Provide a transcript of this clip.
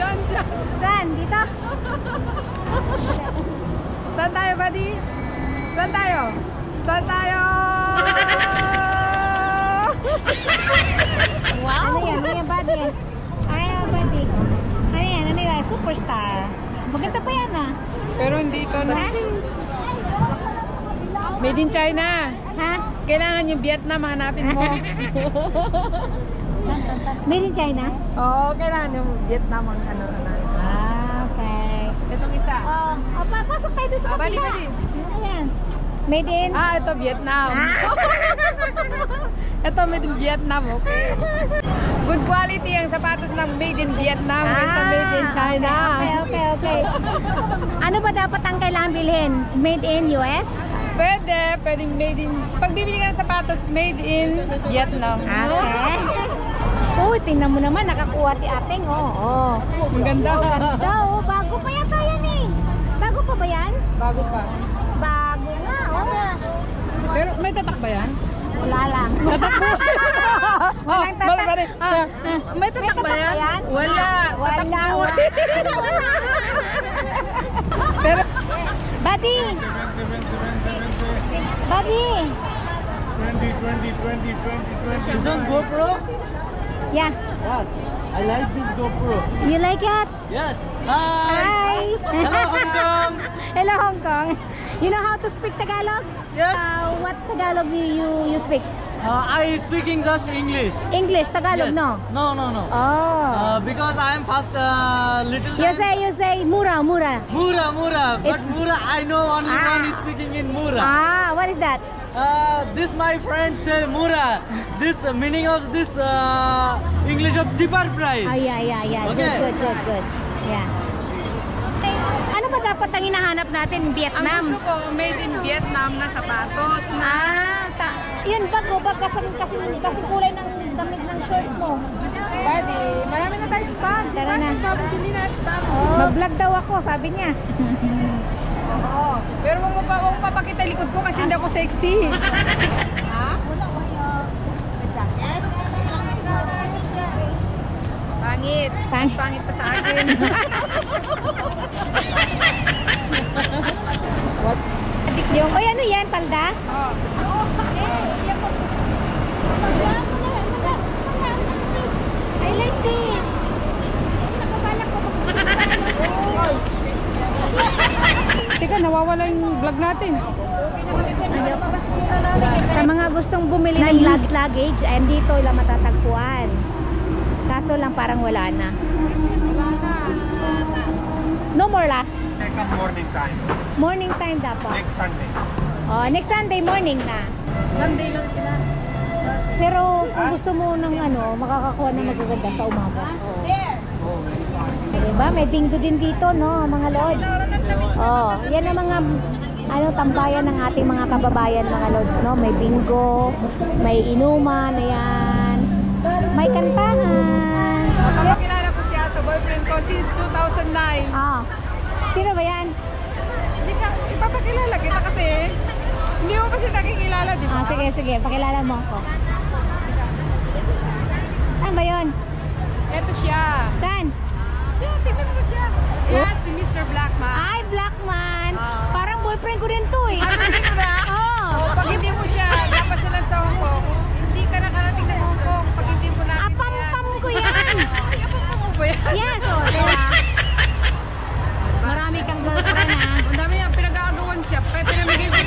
Saan dyan? Saan? Dito? Saan tayo, buddy? Saan tayo? Saan tayo? Wow! Ano yan? Ano yan, buddy? Ano yan, buddy? Ano yan? Ano yan? Superstar. Maganda pa yan, ah. Pero hindi ito na. Ha? Made in China. Ha? Kailangan yung Vietnam, hanapin mo. Made in China? Oo, kailangan yung Vietnam ang ano. Ah, okay. Itong isa. Oh, pasok tayo doon sa Buddy, kapila. buddy. Ano yan? Made in? Ito Vietnam. Ito made in Vietnam, okay. Good quality ang sapatos ng made in Vietnam kaysa made in China. Okay. Ano ba dapat ang kailangan bilhin? Made in US? Pwedeng made in, pag bibili ka ng sapatos, made in Vietnam. Okay. Uy, tingnan mo naman, nakakuha si ating, oh. Ang ganda. Ganda, oh. Bago pa yata yan eh. Bago pa ba yan? Bago pa. Bago nga, oh. Pero may tatak ba yan? Wala lang. Tatak mo? Walang tatak. May tatak ba yan? Wala. Tatak Wala. mo. Pero, Buddy! Buddy! 20. This one GoPro? Yeah. Yes. I like this GoPro. You like it? Yes. Hi. Hello, Hong Kong. Hello, Hong Kong. You know how to speak Tagalog? Yes. What Tagalog do you speak? I speaking just English. English, Tagalog, Yes. no? No. Oh. Because I am first little You say mura. Mura. But It's- Mura, I know only one is speaking in Mura. What is that? This my friend say Mura. This meaning of this English of cheaper price. Yeah. Okay. Good. Yeah. Ano ba dapat ang hinahanap natin? ang Vietnam? gusto ko, made in Vietnam na sapatos. Yun bag kasi kulay ng damit ng shirt mo. Buddy, marami na tayong bag. Tara na. Hindi natin bag. Mag-vlog daw ako, sabi niya. Oo. Pero huwag mo papakita likod ko kasi hindi ako sexy. Ha? Pangit. Mas pangit pa sa akin. Yung, oy, ano yan, palda? Oh. I like this. Teka, nawawala yung vlog natin. Sa mga gustong bumili ng used luggage, dito lang matatagpuan. Kaso lang parang wala na. No more la. Morning time. Morning time dapat. Next Sunday. Oh, next Sunday morning na. Sunday lang sila. Pero kung gusto mo ng makakakuha ng magaganda sa umaga. Diba? May bingo din dito, no, mga lods. Oh, yan ang mga tambayan ng ating mga kababayan, mga lods, no. May bingo, may inuman, ayan. May kantahan. Papakilala ko siya sa boyfriend ko since 2009. Sino ba yan? Hindi ka, ipapakilala kita kasi hindi mo kasi nakikilala, di ba? Sige, pakilala mo ako. Saan ba yun? Ito siya. Saan? Siya, tingnan mo siya. Siya, si Mr. Blackman. Ay, Blackman. Parang boyfriend ko rin to eh. Ano dito na? Pag hindi mo siya, napasyalan sa Hong Kong, hindi ka nakarating ng Hong Kong pag hindi mo natin Apam-pam ko yan. Ay, apam mo ba yan? Yes, diba? Marami kang girlfriend, ha? Ang dami niya, pinag-aagawan siya. Kaya pinamigay ko.